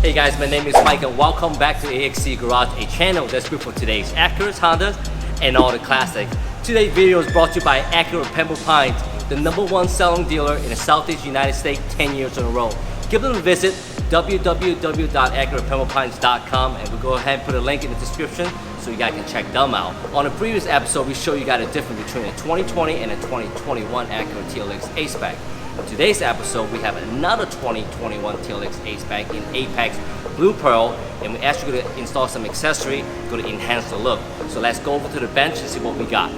Hey guys, my name is Mike and welcome back to AXC Garage, a channel that's built for today's Acuras, Hondas, and all the classics. Today's video is brought to you by Acura Pembroke Pines, the #1 selling dealer in the Southeast United States 10 years in a row. Give them a visit, www.acurapembrookepines.com, and we'll go ahead and put a link in the description so you guys can check them out. On the previous episode, we showed you guys the difference between a 2020 and a 2021 Acura TLX A-Spec. In today's episode, we have another 2021 TLX A-Spec in Apex Blue Pearl, and we're actually going to install some accessory going to enhance the look. So let's go over to the bench and see what we got.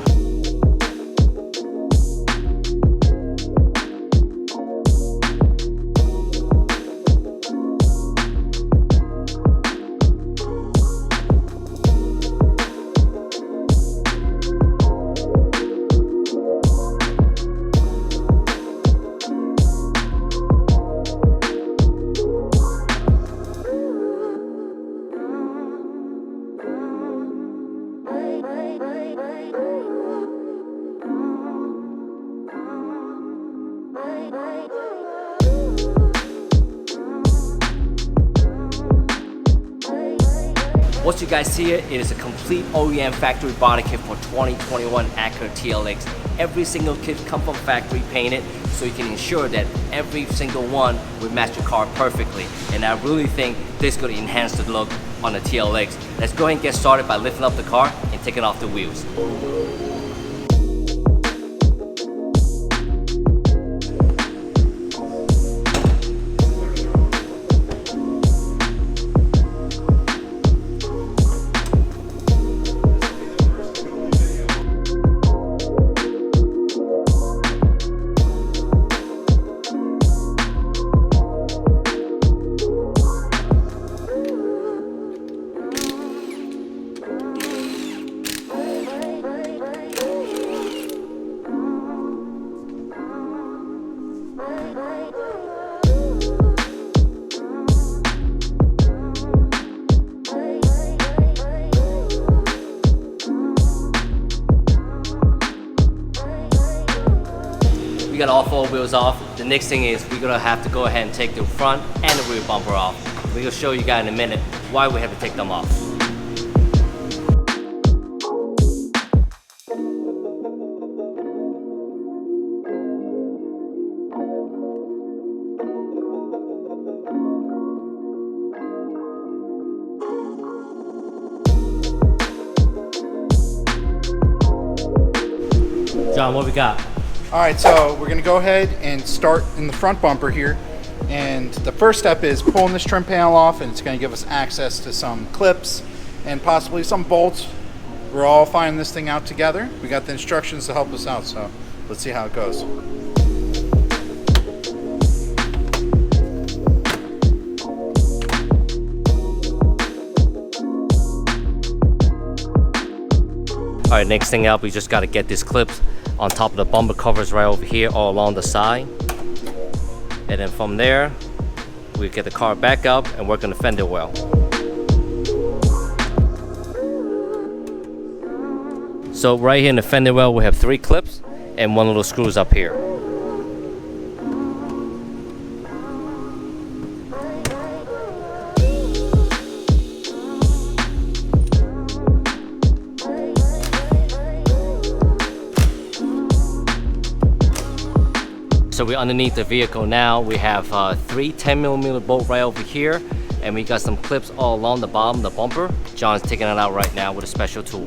What you guys see here, it is a complete OEM factory body kit for 2021 Acura TLX. Every single kit comes from factory painted, so you can ensure that every single one will match your car perfectly. And I really think this is going to enhance the look on the TLX. Let's go ahead and get started by lifting up the car and taking off the wheels. We got all 4 wheels off. The next thing is we're gonna have to go ahead and take the front and the rear bumper off. We're gonna show you guys in a minute why we have to take them off. John, what we got? Alright, so we're going to go ahead and start in the front bumper here, and the first step is pulling this trim panel off, and it's going to give us access to some clips and possibly some bolts. We're all finding this thing out together. We got the instructions to help us out, so let's see how it goes. Alright, next thing up, we just got to get these clips on top of the bumper covers right over here, all along the side. And then from there, we get the car back up and work on the fender well. So right here in the fender well, we have 3 clips and 1 little screws up here. So we're underneath the vehicle now. We have 3 10mm bolts right over here, and we got some clips all along the bottom of the bumper. John's taking it out right now with a special tool.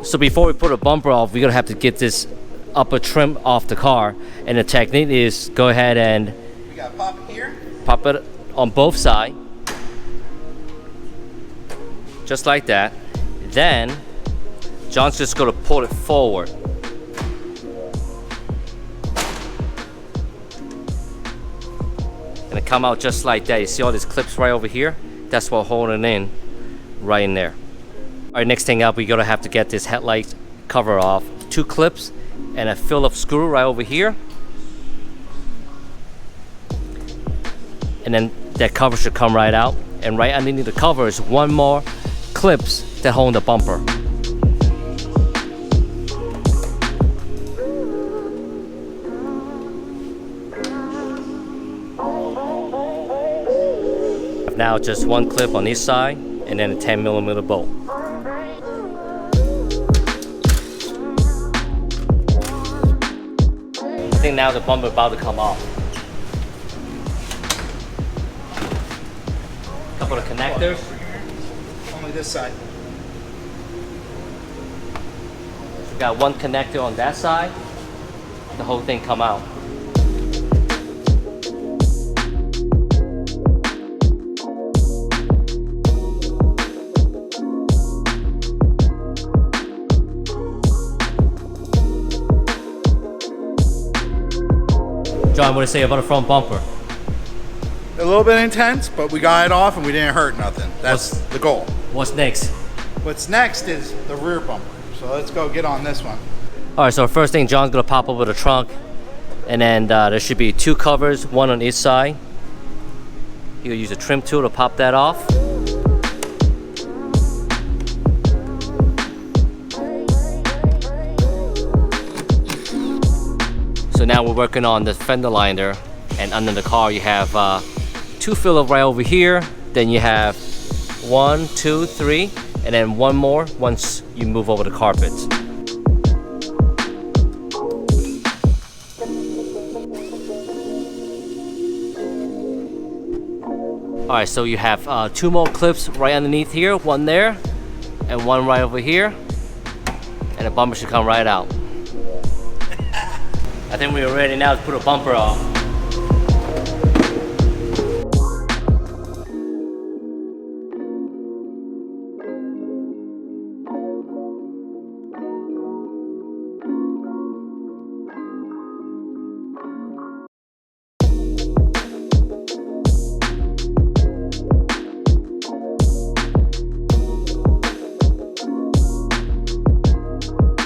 So before we put a bumper off, we're gonna have to get this upper trim off the car, and the technique is go ahead and We got to pop it here. Pop it on both sides, just like that. Then John's just gonna pull it forward. And it come out just like that. You see all these clips right over here? That's what holding in right in there. All right, next thing up, we're gonna have to get this headlight cover off. 2 clips and a Phillips screw right over here. And then that cover should come right out. And right underneath the cover is 1 more clips that hold the bumper. Now just one clip on each side and then a 10mm bolt. I think now the bumper about to come off. Couple of connectors. Only this side. We got one connector on that side. The whole thing come out. John, what do you say about the front bumper? A little bit intense, but we got it off and we didn't hurt nothing. That's the goal. What's next? What's next is the rear bumper. So let's go get on this one. All right, so first thing, John's gonna pop over the trunk, and then there should be two covers, one on each side. He'll use a trim tool to pop that off. So now we're working on the fender liner, and under the car you have two fillers right over here. Then you have 1, 2, 3, and then one more once you move over the carpets. All right, so you have two more clips right underneath here, one there, and one right over here, and the bumper should come right out. I think we're ready now to put a bumper on.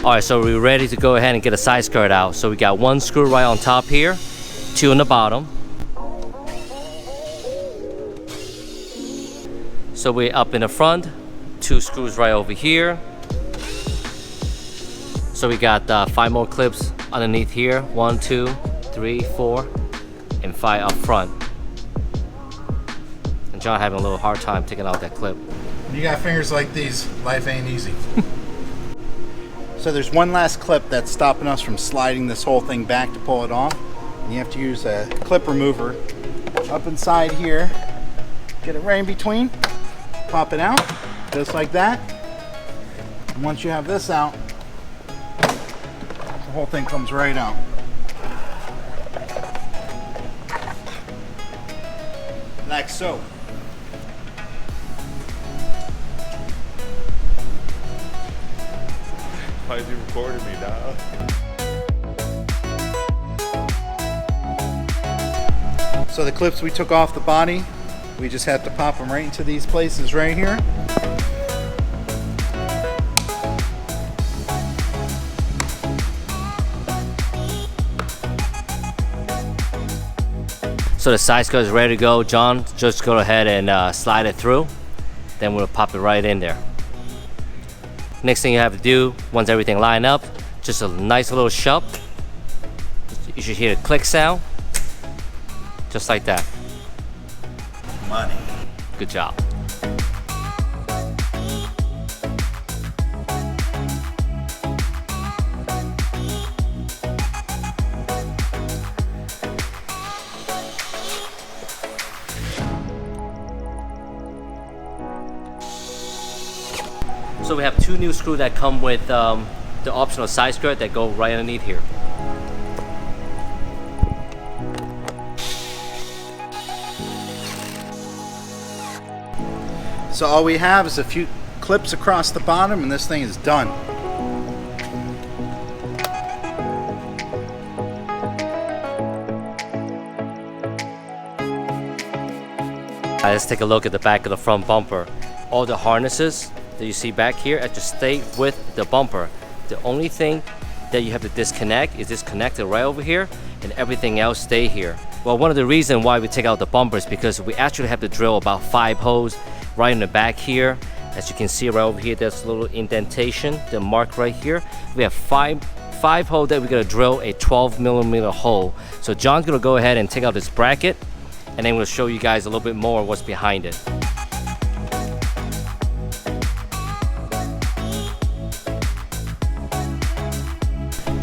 All right, so we're ready to go ahead and get a side skirt out. So we got one screw right on top here, two on the bottom. So we're up in the front, two screws right over here. So we got 5 more clips underneath here. 1, 2, 3, 4, and 5 up front. And John having a little hard time taking out that clip. When you got fingers like these, life ain't easy. So there's one last clip that's stopping us from sliding this whole thing back to pull it off. And you have to use a clip remover up inside here. Get it right in between. Pop it out, just like that. And once you have this out, the whole thing comes right out. Like so. Why is he recording me, dog? So the clips we took off the body, we just have to pop them right into these places right here. So the side skirt is ready to go. John, just go ahead and slide it through. Then we'll pop it right in there. Next thing you have to do, once everything line up, just a nice little shove. You should hear a click sound, just like that. Money. Good job. So we have 2 new screws that come with the optional side skirt that go right underneath here. So all we have is a few clips across the bottom and this thing is done. Let's take a look at the back of the front bumper. All the harnesses that you see back here just stay with the bumper. The only thing that you have to disconnect is this connector right over here, and everything else stay here. Well, one of the reasons why we take out the bumper is because we actually have to drill about 5 holes right in the back here. As you can see right over here, there's a little indentation, the mark right here. We have five holes that we're gonna drill a 12mm hole. So John's gonna go ahead and take out this bracket and then we'll show you guys a little bit more what's behind it.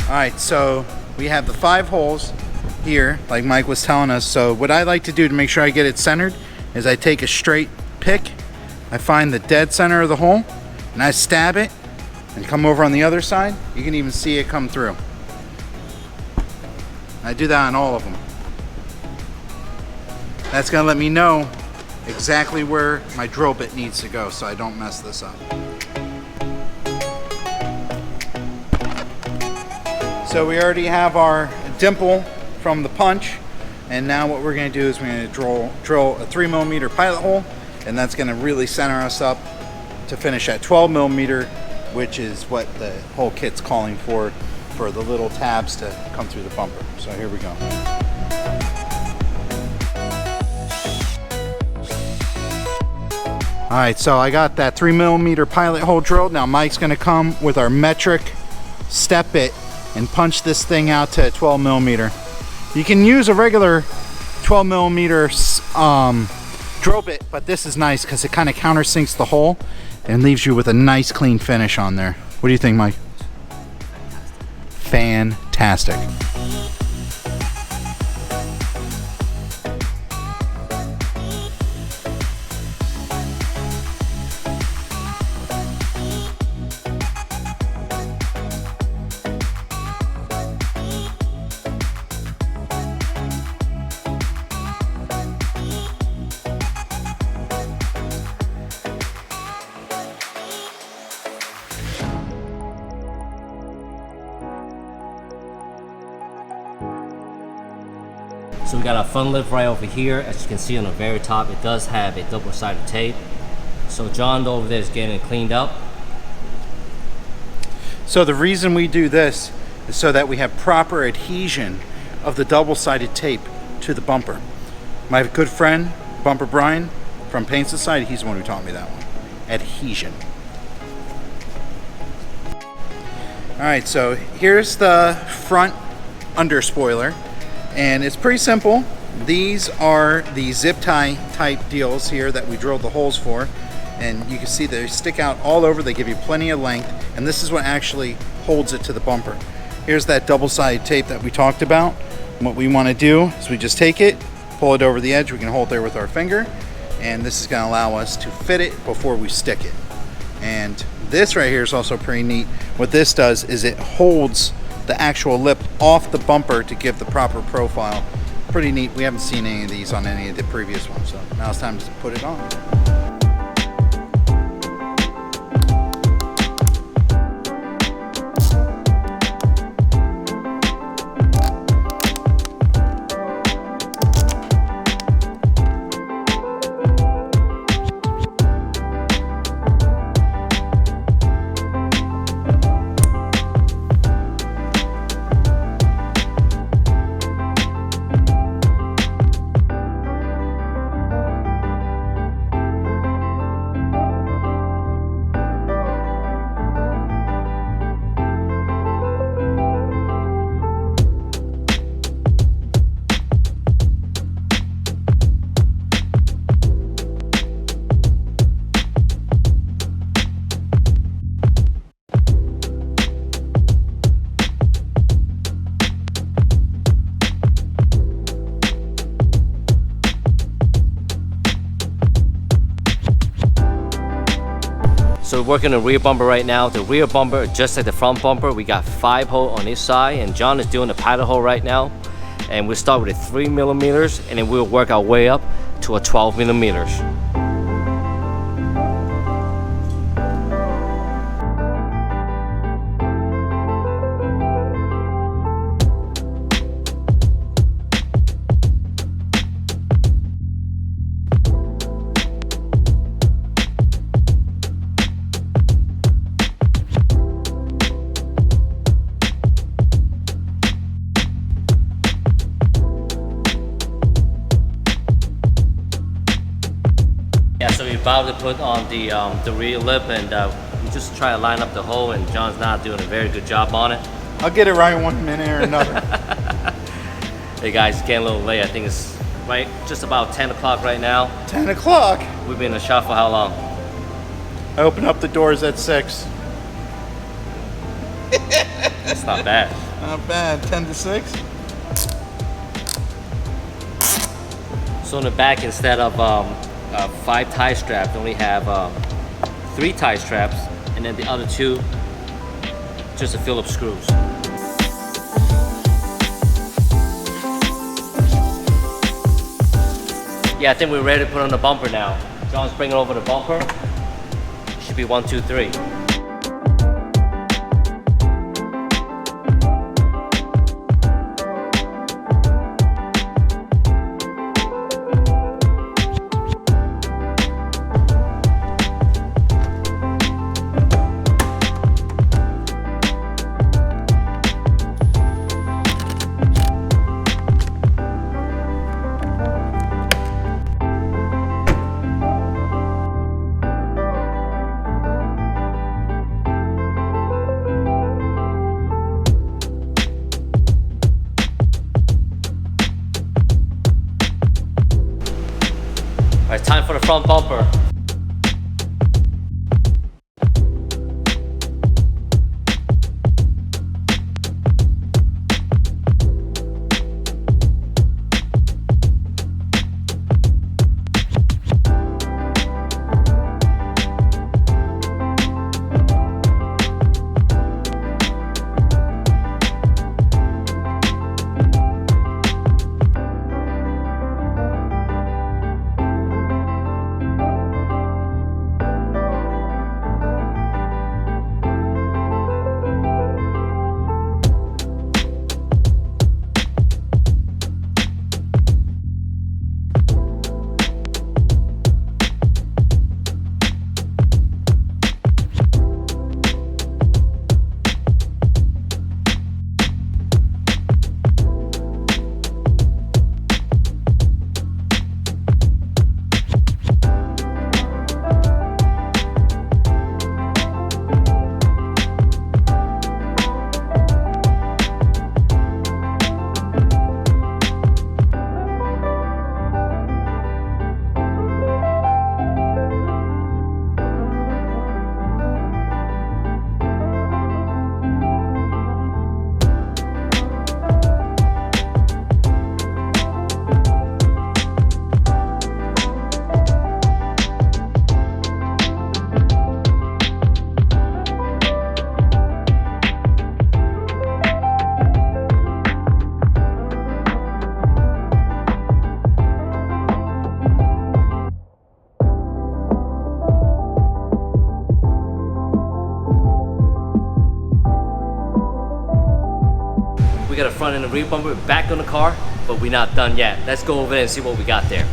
Alright, so we have the 5 holes here, like Mike was telling us. So what I like to do to make sure I get it centered is I take a straight pick, I find the dead center of the hole, and I stab it and come over on the other side. You can even see it come through. I do that on all of them. That's going to let me know exactly where my drill bit needs to go so I don't mess this up. So we already have our dimple from the punch, and now what we're going to do is we're going to drill a 3mm pilot hole, and that's going to really center us up to finish at 12mm, which is what the whole kit's calling for the little tabs to come through the bumper. So here we go. Alright, so I got that 3mm pilot hole drilled. Now Mike's going to come with our metric step bit and punch this thing out to 12mm. You can use a regular 12mm drill bit, but this is nice because it kind of countersinks the hole and leaves you with a nice clean finish on there. What do you think, Mike? Fantastic. So we got our front lip right over here. As you can see on the very top, it does have a double-sided tape. So John over there is getting it cleaned up. So the reason we do this is so that we have proper adhesion of the double-sided tape to the bumper. My good friend, Bumper Brian from Paint Society, he's the one who taught me that one. Adhesion. Alright, so here's the front under spoiler. And it's pretty simple. These are the zip tie type deals here that we drilled the holes for, and you can see they stick out all over. They give you plenty of length, and this is what actually holds it to the bumper. Here's that double-sided tape that we talked about. And what we want to do is we just take it, pull it over the edge. We can hold there with our finger, and this is going to allow us to fit it before we stick it. And this right here is also pretty neat. What this does is it holds the actual lip off the bumper to give the proper profile. Pretty neat. We haven't seen any of these on any of the previous ones, so now it's time to put it on. So we're working on the rear bumper right now. The rear bumper, just like the front bumper, we got 5 holes on each side, and John is doing the pilot hole right now. And we'll start with a 3mm, and then we'll work our way up to a 12mm. So we're about to put on the rear lip, and we just try to line up the hole, and John's not doing a very good job on it. I'll get it right one minute or another. Hey guys, it's getting a little late. I think it's right? Just about 10 o'clock right now. 10 o'clock? We've been in the shop for how long? I open up the doors at 6. That's not bad. Not bad, 10 to 6. So in the back, instead of 5 tie straps, we only have 3 tie straps, and then the other 2 just a Phillips screws. Yeah, I think we're ready to put on the bumper now. John's bringing over the bumper. Should be 1, 2, 3. All right, time for the front bumper. We got a front and a rear bumper back on the car, but we're not done yet. Let's go over there and see what we got there.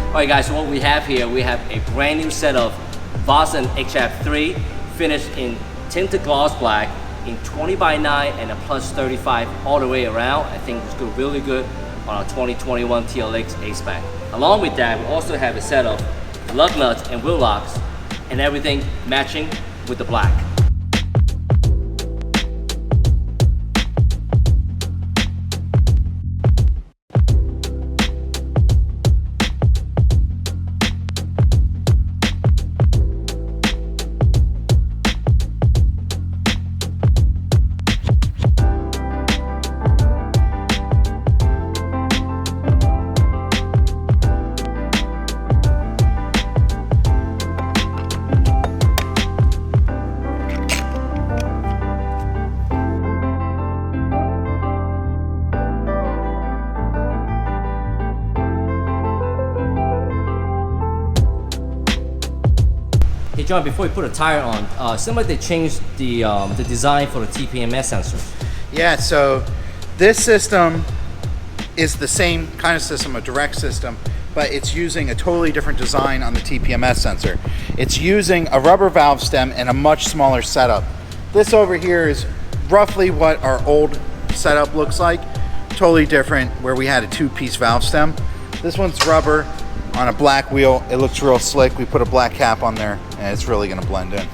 Alright guys, so what we have here, we have a brand new set of Vossen HF-3 finished in Tinted Gloss Black in 20x9 and a plus 35 all the way around. I think it's good, really good on our 2021 TLX A-Spec. Along with that, we also have a set of lug nuts and wheel locks and everything matching with the black. Hey John, before you put a tire on, seems like they changed the design for the TPMS sensors. Yeah, so this system is the same kind of system, a direct system, but it's using a totally different design on the TPMS sensor. It's using a rubber valve stem and a much smaller setup. This over here is roughly what our old setup looks like. Totally different, where we had a 2-piece valve stem. This one's rubber on a black wheel. It looks real slick. We put a black cap on there and it's really gonna blend in.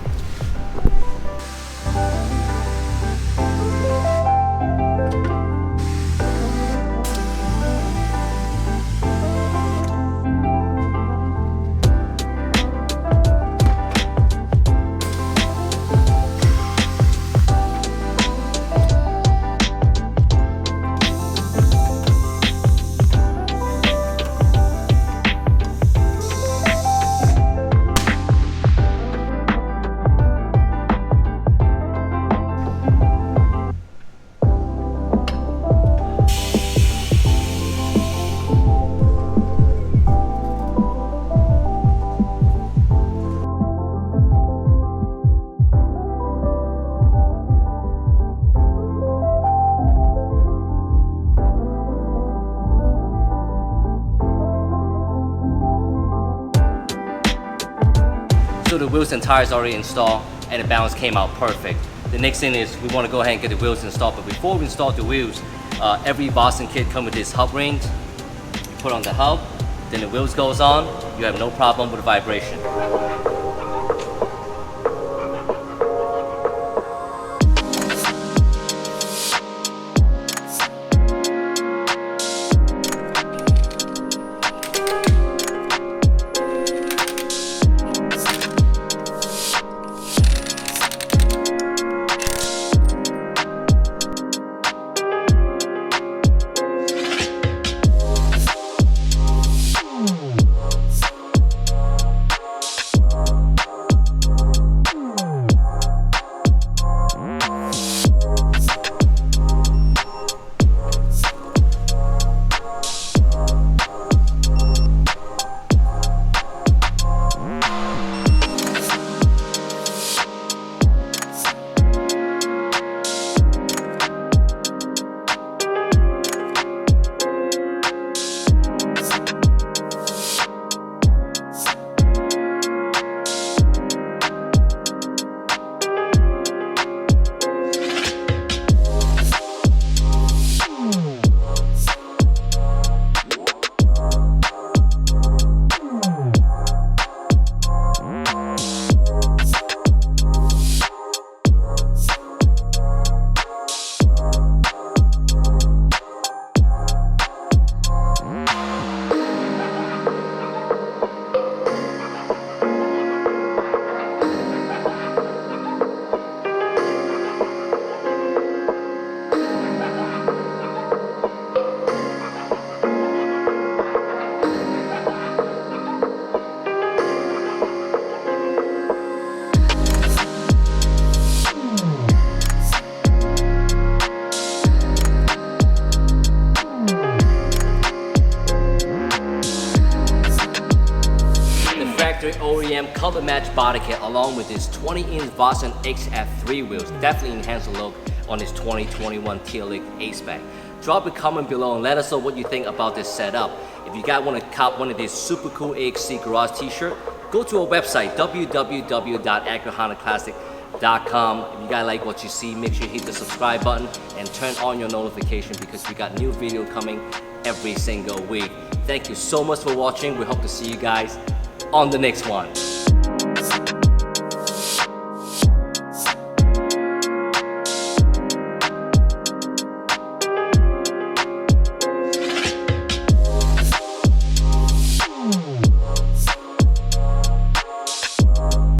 So the wheels and tires already installed and the balance came out perfect. The next thing is we want to go ahead and get the wheels installed, but before we install the wheels, every Vossen kit comes with this hub rings. You put on the hub, then the wheels goes on, you have no problem with the vibration. OEM color match body kit along with this 20-inch Vossen HF-3 wheels definitely enhance the look on this 2021 TLX A-Spec. Drop a comment below and let us know what you think about this setup. If you guys want to cop one of these super cool AHC Garage t-shirt, go to our website www.acurahonaclassic.com. If you guys like what you see, make sure you hit the subscribe button and turn on your notification because we got new video coming every single week. Thank you so much for watching. We hope to see you guys on the next one.